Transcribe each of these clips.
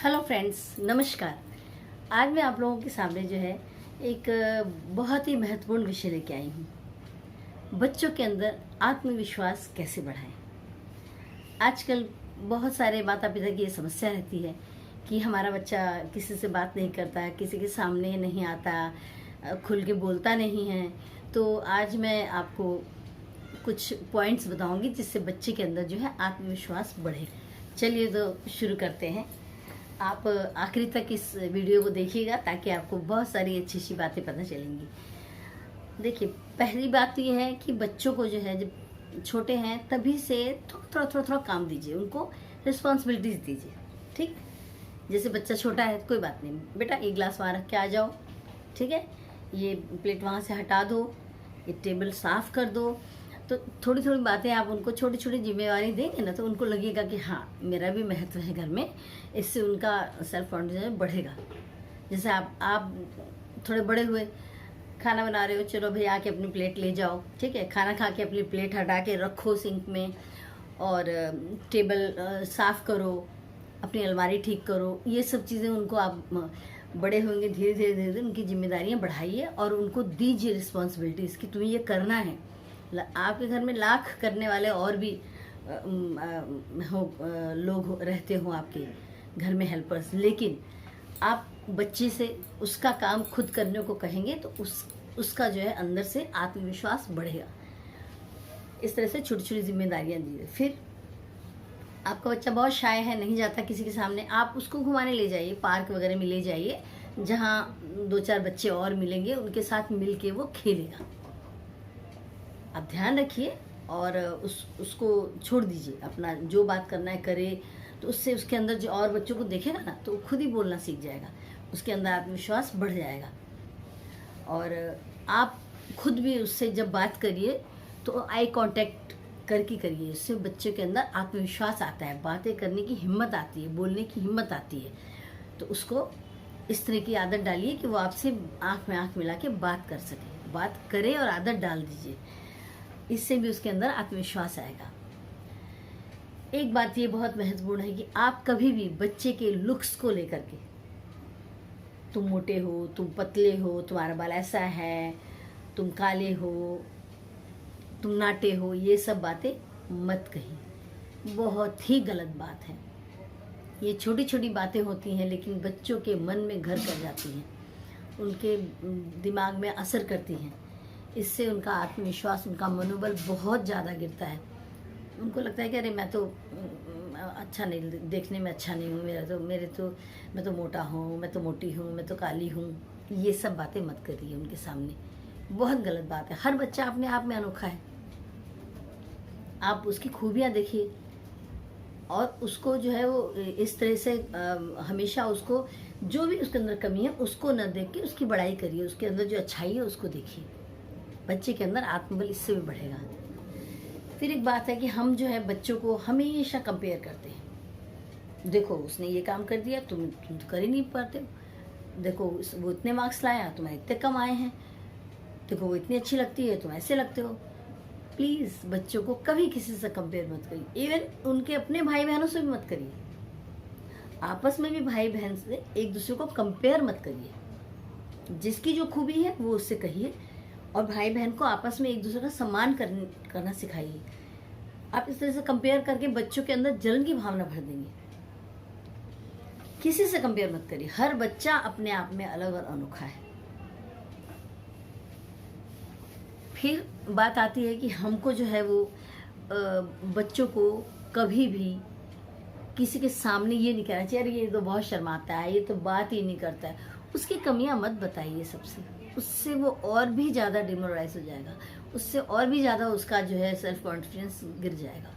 Hello friends, नमस्कार। आज मैं आप लोगों के सामने जो है एक बहुत ही महत्वपूर्ण विषय लेके आई हूँ। बच्चों के अंदर आत्मविश्वास कैसे बढ़ाएं। आजकल बहुत सारे माता पिता की ये समस्या रहती है कि हमारा बच्चा किसी से बात नहीं करता, किसी के सामने नहीं आता, खुल के बोलता नहीं है। तो आज मैं आपको कुछ पॉइंट्स बताऊंगी जिससे बच्चे के अंदर जो है आत्मविश्वास बढ़े। चलिए तो शुरू करते हैं। आप आखिरी तक इस वीडियो को देखिएगा ताकि आपको बहुत सारी अच्छी अच्छी बातें पता चलेंगी। देखिए, पहली बात तो ये है कि बच्चों को जो है जब छोटे हैं तभी से थोड़ा काम दीजिए, उनको रिस्पॉन्सिबिलिटीज दीजिए। ठीक, जैसे बच्चा छोटा है कोई बात नहीं, बेटा एक गिलास वहाँ रख के आ जाओ, ठीक है, ये प्लेट वहाँ से हटा दो, ये टेबल साफ कर दो। तो थोड़ी थोड़ी बातें आप उनको छोटी छोटी जिम्मेवारी देंगे ना, तो उनको लगेगा कि हाँ मेरा भी महत्व है घर में। इससे उनका सेल्फ कॉन्फिडेंस बढ़ेगा। जैसे आप थोड़े बड़े हुए, खाना बना रहे हो, चलो भाई आके अपनी प्लेट ले जाओ, ठीक है, खाना खा के अपनी प्लेट हटा के रखो सिंक में, और टेबल साफ करो, अपनी अलमारी ठीक करो। ये सब चीज़ें उनको आप बड़े होंगे धीरे धीरे उनकी जिम्मेदारियां बढ़ाइए और उनको दीजिए रिस्पॉन्सिबिलिटीज़ कि तुम्हें ये करना है। आपके घर में लाख करने वाले और भी लोग रहते हो आपके घर में, हेल्पर्स, लेकिन आप बच्चे से उसका काम खुद करने को कहेंगे तो उसका जो है अंदर से आत्मविश्वास बढ़ेगा। इस तरह से छोटी छोटी जिम्मेदारियां दीजिए। फिर आपका बच्चा बहुत शाय है, नहीं जाता किसी के सामने, आप उसको घुमाने ले जाइए, पार्क वगैरह में ले जाइए जहाँ 2-4 बच्चे और मिलेंगे, उनके साथ मिल के वो खेलेगा। आप ध्यान रखिए और उसको छोड़ दीजिए, अपना जो बात करना है करे। तो उससे उसके अंदर जो और बच्चों को देखेगा ना तो खुद ही बोलना सीख जाएगा, उसके अंदर आत्मविश्वास बढ़ जाएगा। और आप खुद भी उससे जब बात करिए तो आई कांटेक्ट करके करिए, इससे बच्चे के अंदर आत्मविश्वास आता है, बातें करने की हिम्मत आती है, बोलने की हिम्मत आती है। तो उसको इस तरह की आदत डालिए कि वो आपसे आँख में आँख मिला के बात कर सके, बात करे और आदत डाल दीजिए। इससे भी उसके अंदर आत्मविश्वास आएगा। एक बात ये बहुत महत्वपूर्ण है कि आप कभी भी बच्चे के लुक्स को लेकर के, तुम मोटे हो, तुम पतले हो, तुम्हारा बाल ऐसा है, तुम काले हो, तुम नाटे हो, ये सब बातें मत कहिए, बहुत ही गलत बात है। ये छोटी छोटी बातें होती हैं लेकिन बच्चों के मन में घर कर जाती हैं, उनके दिमाग में असर करती हैं। इससे उनका आत्मविश्वास, उनका मनोबल बहुत ज़्यादा गिरता है। उनको लगता है कि अरे मैं तो अच्छा नहीं, देखने में अच्छा नहीं हूँ, मैं तो मोटा हूँ, मैं तो मोटी हूँ, मैं तो काली हूँ। ये सब बातें मत करिए उनके सामने, बहुत गलत बात है। हर बच्चा अपने आप में अनोखा है, आप उसकी खूबियाँ देखिए और उसको जो है वो इस तरह से हमेशा उसको जो भी उसके अंदर कमी है उसको न देख के उसकी बड़ाई करिए, उसके अंदर जो अच्छाई है उसको देखिए। बच्चे के अंदर आत्मबल इससे भी बढ़ेगा। फिर एक बात है कि हम जो है बच्चों को हमेशा कंपेयर करते हैं। देखो उसने ये काम कर दिया, तुम तो कर ही नहीं पाते हो। देखो वो इतने मार्क्स लाया, तुम्हारे इतने कम आए हैं। देखो वो इतनी अच्छी लगती है, तुम ऐसे लगते हो। प्लीज़ बच्चों को कभी किसी से कंपेयर मत करिए, इवन उनके अपने भाई बहनों से भी मत करिए। आपस में भी भाई बहन से एक दूसरे को कंपेयर मत करिए। जिसकी जो खूबी है वो उससे कहिए और भाई बहन को आपस में एक दूसरे का सम्मान करना सिखाइए। आप इस तरह से कंपेयर करके बच्चों के अंदर जलन की भावना भर देंगे। किसी से कंपेयर मत करिए, हर बच्चा अपने आप में अलग और अनोखा है। फिर बात आती है कि हमको जो है वो बच्चों को कभी भी किसी के सामने ये नहीं कहना चाहिए अरे ये तो बहुत शर्माता है, ये तो बात ही नहीं करता है। उसकी कमियां मत बताइए सबसे, उससे वो और भी ज़्यादा डिमोरलाइज हो जाएगा, उससे और भी ज़्यादा उसका जो है सेल्फ कॉन्फिडेंस गिर जाएगा।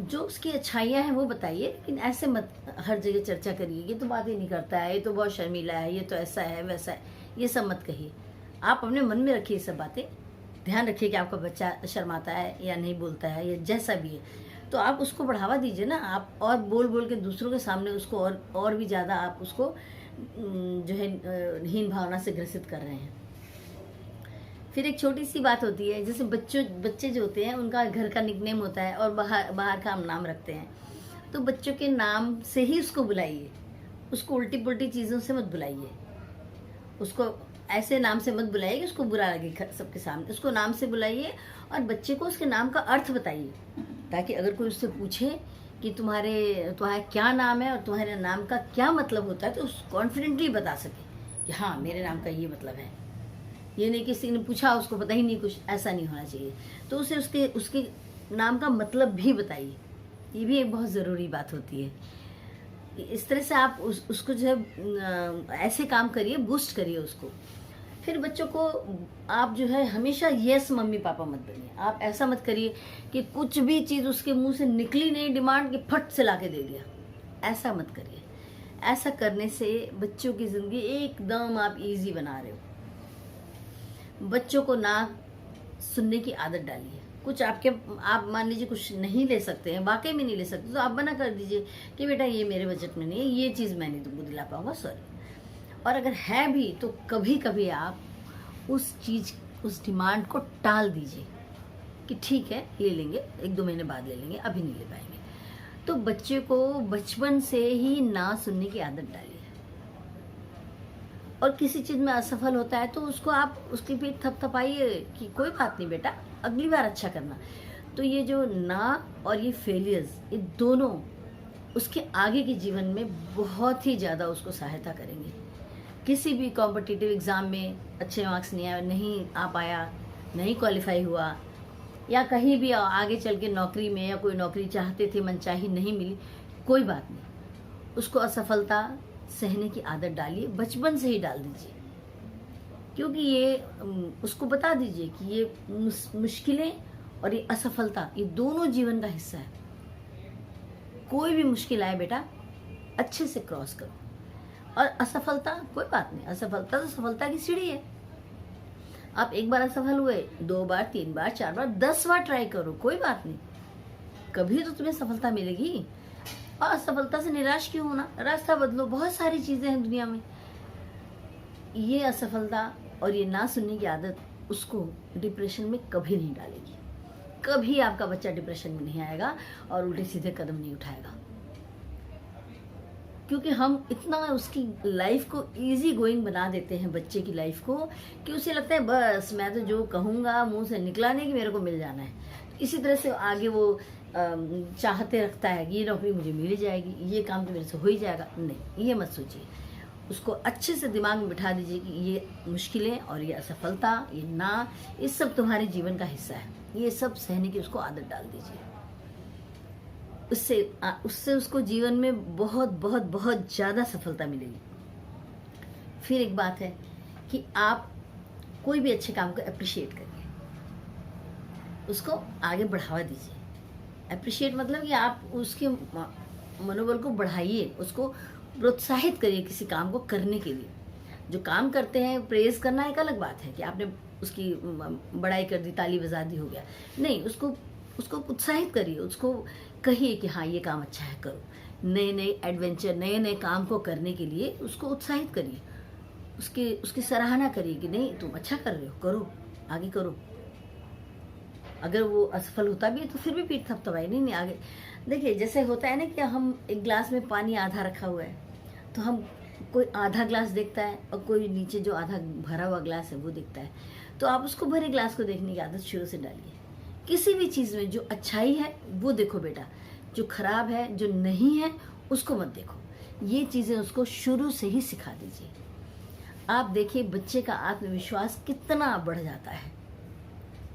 जो उसकी अच्छाइयाँ हैं वो बताइए, लेकिन ऐसे मत हर जगह चर्चा करिए ये तो बात ही नहीं करता है, ये तो बहुत शर्मीला है, ये तो ऐसा है वैसा है। ये सब मत कहिए, आप अपने मन में रखिए सब बातें। ध्यान रखिए कि आपका बच्चा शर्माता है या नहीं बोलता है या जैसा भी है, तो आप उसको बढ़ावा दीजिए ना। आप और बोल बोल के दूसरों के सामने उसको और भी ज़्यादा आप उसको जो है हीन भावना से ग्रसित कर रहे हैं। फिर एक छोटी सी बात होती है, जैसे बच्चे जो होते हैं उनका घर का निकनेम होता है और बाहर का हम नाम रखते हैं। तो बच्चों के नाम से ही उसको बुलाइए, उसको उल्टी पुल्टी चीज़ों से मत बुलाइए, उसको ऐसे नाम से मत बुलाइए कि उसको बुरा लगे सबके सामने। उसको नाम से बुलाइए और बच्चे को उसके नाम का अर्थ बताइए, ताकि अगर कोई उससे पूछे कि तुम्हारा क्या नाम है और तुम्हारे नाम का क्या मतलब होता है, तो उस कॉन्फिडेंटली बता सके कि हाँ मेरे नाम का ये मतलब है। ये नहीं किसी ने पूछा उसको पता ही नहीं कुछ, ऐसा नहीं होना चाहिए। तो उसे उसके उसके नाम का मतलब भी बताइए, ये भी एक बहुत ज़रूरी बात होती है। इस तरह से आप उसको जो है ऐसे काम करिए, बूस्ट करिए उसको। फिर बच्चों को आप जो है हमेशा यस मम्मी पापा मत बनिए। आप ऐसा मत करिए कि कुछ भी चीज़ उसके मुंह से निकली नहीं डिमांड कि फट से ला के दे दिया, ऐसा मत करिए। ऐसा करने से बच्चों की ज़िंदगी एकदम आप इजी बना रहे हो। बच्चों को ना सुनने की आदत डालिए। कुछ आप मान लीजिए कुछ नहीं ले सकते हैं, वाकई में नहीं ले सकते, तो आप मना कर दीजिए कि बेटा ये मेरे बजट में नहीं है, ये चीज़ मैं नहीं तुमको दिला पाऊंगा, सॉरी। और अगर है भी तो कभी कभी आप उस डिमांड को टाल दीजिए कि ठीक है ले लेंगे, 1-2 महीने बाद ले लेंगे, अभी नहीं ले पाएंगे। तो बच्चे को बचपन से ही ना सुनने की आदत डालिए। और किसी चीज़ में असफल होता है तो उसको आप उसकी पीठ थपथपाइए कि कोई बात नहीं बेटा, अगली बार अच्छा करना। तो ये जो ना और ये फेलियर्स, ये दोनों उसके आगे के जीवन में बहुत ही ज़्यादा उसको सहायता करेंगे। किसी भी कॉम्पिटिटिव एग्ज़ाम में अच्छे मार्क्स नहीं आ पाया, नहीं क्वालिफाई हुआ, या कहीं भी आगे चल के नौकरी में या कोई नौकरी चाहते थे मनचाही नहीं मिली, कोई बात नहीं, उसको असफलता सहने की आदत डालिए, बचपन से ही डाल दीजिए। क्योंकि ये उसको बता दीजिए कि ये मुश्किलें और ये असफलता, ये दोनों जीवन का हिस्सा है। कोई भी मुश्किल आए बेटा, अच्छे से क्रॉस करो। और असफलता कोई बात नहीं, असफलता तो सफलता की सीढ़ी है। आप एक बार असफल हुए, 2 बार, 3 बार, 4 बार, 10 बार ट्राई करो, कोई बात नहीं, कभी तो तुम्हें सफलता मिलेगी। और असफलता से निराश क्यों होना, रास्ता बदलो। बहुत सारी चीजें हैं दुनिया में। ये असफलता और ये ना सुनने की आदत उसको डिप्रेशन में कभी नहीं डालेगी। कभी आपका बच्चा डिप्रेशन में नहीं आएगा और उल्टे सीधे कदम नहीं उठाएगा। क्योंकि हम इतना उसकी लाइफ को इजी गोइंग बना देते हैं, बच्चे की लाइफ को, कि उसे लगता है बस मैं तो जो कहूँगा मुंह से निकला नहीं कि मेरे को मिल जाना है। इसी तरह से आगे वो चाहते रखता है कि ये नौकरी मुझे मिल जाएगी, ये काम तो मेरे से हो ही जाएगा। नहीं, ये मत सोचिए। उसको अच्छे से दिमाग में बिठा दीजिए कि ये मुश्किलें और ये असफलता, ये ना, ये सब तुम्हारे जीवन का हिस्सा है। ये सब सहने की उसको आदत डाल दीजिए। उससे उसको जीवन में बहुत बहुत बहुत ज़्यादा सफलता मिलेगी। फिर एक बात है कि आप कोई भी अच्छे काम को अप्रिशिएट करिए, उसको आगे बढ़ावा दीजिए। अप्रिशिएट मतलब कि आप उसके मनोबल को बढ़ाइए, उसको प्रोत्साहित करिए किसी काम को करने के लिए। जो काम करते हैं प्रेज करना एक अलग बात है कि आपने उसकी बड़ाई कर दी, ताली बजा दी, हो गया। नहीं, उसको उत्साहित करिए, उसको कहिए कि हाँ ये काम अच्छा है, करो। नए नए एडवेंचर, नए नए काम को करने के लिए उसको उत्साहित करिए, उसकी सराहना करिए कि नहीं तुम अच्छा कर रहे हो, करो, आगे करो। अगर वो असफल होता भी है तो फिर भी पीठ थपथपाए, नहीं आगे। देखिए जैसे होता है ना कि हम एक गिलास में पानी आधा रखा हुआ है, तो हम कोई आधा ग्लास देखता है और कोई नीचे जो आधा भरा हुआ ग्लास है वो देखता है। तो आप उसको भरे ग्लास को देखने की आदत शुरू से डालिए। किसी भी चीज़ में जो अच्छाई है वो देखो बेटा, जो खराब है, जो नहीं है, उसको मत देखो। ये चीज़ें उसको शुरू से ही सिखा दीजिए। आप देखिए बच्चे का आत्मविश्वास कितना बढ़ जाता है।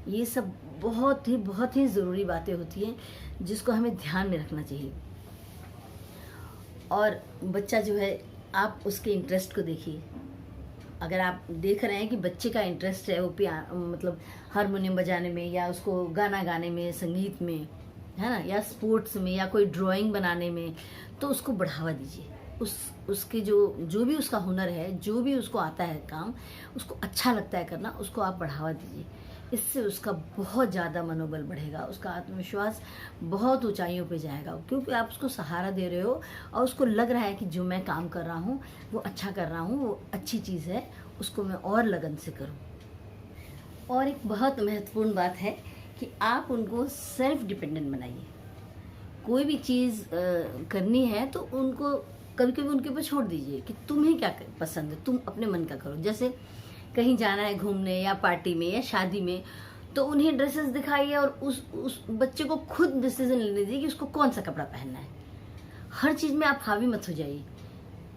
ये सब बहुत ही ज़रूरी बातें होती हैं जिसको हमें ध्यान में रखना चाहिए। और बच्चा जो है, आप उसके इंटरेस्ट को देखिए। अगर आप देख रहे हैं कि बच्चे का इंटरेस्ट है वो मतलब हारमोनियम बजाने में, या उसको गाना गाने में, संगीत में, है ना, या स्पोर्ट्स में, या कोई ड्राइंग बनाने में, तो उसको बढ़ावा दीजिए। उसके जो भी उसका हुनर है, जो भी उसको आता है काम, उसको अच्छा लगता है करना, उसको आप बढ़ावा दीजिए। इससे उसका बहुत ज़्यादा मनोबल बढ़ेगा, उसका आत्मविश्वास बहुत ऊंचाइयों पे जाएगा, क्योंकि आप उसको सहारा दे रहे हो और उसको लग रहा है कि जो मैं काम कर रहा हूँ वो अच्छा कर रहा हूँ, वो अच्छी चीज़ है, उसको मैं और लगन से करूँ। और एक बहुत महत्वपूर्ण बात है कि आप उनको सेल्फ डिपेंडेंट बनाइए। कोई भी चीज़ करनी है तो उनको कभी कभी उनके ऊपर छोड़ दीजिए कि तुम्हें क्या पसंद है, तुम अपने मन का करो। जैसे कहीं जाना है घूमने या पार्टी में या शादी में, तो उन्हें ड्रेसेस दिखाइए और उस बच्चे को खुद डिसीजन लेने दीजिए कि उसको कौन सा कपड़ा पहनना है। हर चीज़ में आप हावी मत हो जाइए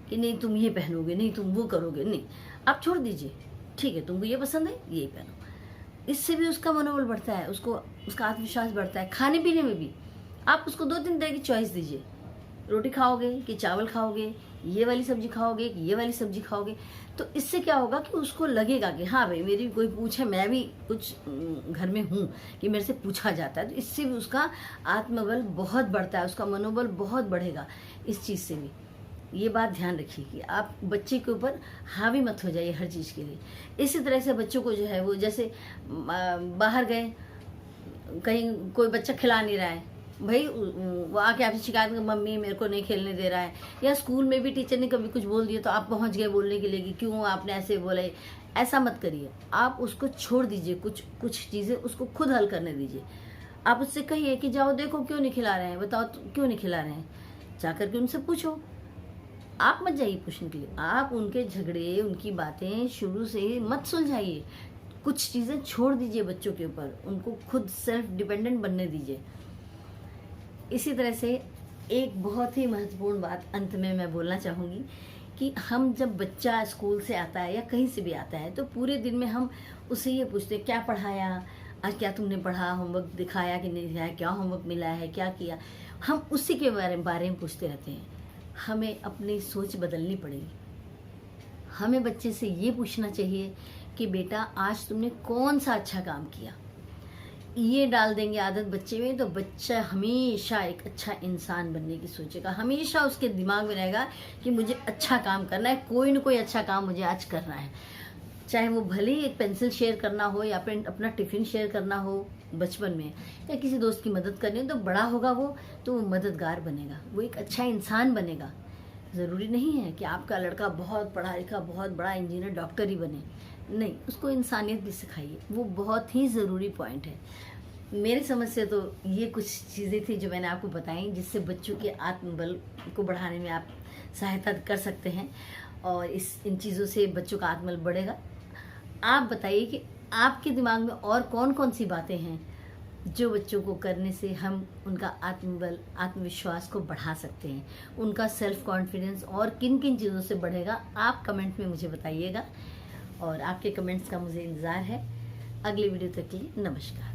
कि नहीं तुम ये पहनोगे, नहीं तुम वो करोगे, नहीं, आप छोड़ दीजिए। ठीक है, तुमको ये पसंद है, यही पहनो। इससे भी उसका मनोबल बढ़ता है, उसका आत्मविश्वास बढ़ता है। खाने पीने में भी आप उसको 2-3 तरह की चॉइस दीजिए। रोटी खाओगे कि चावल खाओगे, ये वाली सब्जी खाओगे कि ये वाली सब्जी खाओगे, तो इससे क्या होगा कि उसको लगेगा कि हाँ भाई मेरी कोई पूछे, मैं भी कुछ घर में हूँ कि मेरे से पूछा जाता है। तो इससे भी उसका आत्मबल बहुत बढ़ता है, उसका मनोबल बहुत बढ़ेगा इस चीज़ से भी। ये बात ध्यान रखिए कि आप बच्चे के ऊपर हावी मत हो जाइए हर चीज़ के लिए। इसी तरह से बच्चों को जो है वो, जैसे बाहर गए, कहीं कोई बच्चा खिला नहीं रहा है, भाई वो आके आपसे शिकायत कर, मम्मी मेरे को नहीं खेलने दे रहा है। या स्कूल में भी टीचर ने कभी कुछ बोल दिया तो आप पहुंच गए बोलने के लिए कि क्यों आपने ऐसे बोला। ऐसा मत करिए, आप उसको छोड़ दीजिए, कुछ चीज़ें उसको खुद हल करने दीजिए। आप उससे कहिए कि जाओ देखो क्यों नहीं खिला रहे हैं, बताओ क्यों नहीं खिला रहे हैं, जाकर के उनसे पूछो। आप मत जाइए पूछने के लिए, आप उनके झगड़े, उनकी बातें शुरू से ही मत सुलझाइए। कुछ चीज़ें छोड़ दीजिए बच्चों के ऊपर, उनको खुद सेल्फ डिपेंडेंट बनने दीजिए। इसी तरह से एक बहुत ही महत्वपूर्ण बात अंत में मैं बोलना चाहूँगी कि हम जब बच्चा स्कूल से आता है या कहीं से भी आता है तो पूरे दिन में हम उससे ये पूछते हैं क्या पढ़ाया आज, क्या तुमने पढ़ा, होमवर्क दिखाया कि नहीं दिखाया, क्या होमवर्क मिला है, क्या किया। हम उसी के बारे में पूछते रहते हैं। हमें अपनी सोच बदलनी पड़ेगी। हमें बच्चे से ये पूछना चाहिए कि बेटा आज तुमने कौन सा अच्छा काम किया। ये डाल देंगे आदत बच्चे में तो बच्चा हमेशा एक अच्छा इंसान बनने की सोचेगा। हमेशा उसके दिमाग में रहेगा कि मुझे अच्छा काम करना है, कोई ना कोई अच्छा काम मुझे आज करना है। चाहे वो भले ही एक पेंसिल शेयर करना हो या फिर अपना टिफिन शेयर करना हो बचपन में, या किसी दोस्त की मदद करनी हो, तो बड़ा होगा वो तो वो मददगार बनेगा, वो एक अच्छा इंसान बनेगा। ज़रूरी नहीं है कि आपका लड़का बहुत पढ़ा लिखा, बहुत बड़ा इंजीनियर, डॉक्टर ही बने। नहीं, उसको इंसानियत भी सिखाइए, वो बहुत ही ज़रूरी पॉइंट है। मेरी समझ से तो ये कुछ चीज़ें थी जो मैंने आपको बताई, जिससे बच्चों के आत्मबल को बढ़ाने में आप सहायता कर सकते हैं और इन चीज़ों से बच्चों का आत्मबल बढ़ेगा। आप बताइए कि आपके दिमाग में और कौन कौन सी बातें हैं जो बच्चों को करने से हम उनका आत्मबल, आत्मविश्वास को बढ़ा सकते हैं, उनका सेल्फ कॉन्फिडेंस और किन किन चीज़ों से बढ़ेगा। आप कमेंट में मुझे बताइएगा और आपके कमेंट्स का मुझे इंतज़ार है। अगली वीडियो तक के लिए नमस्कार।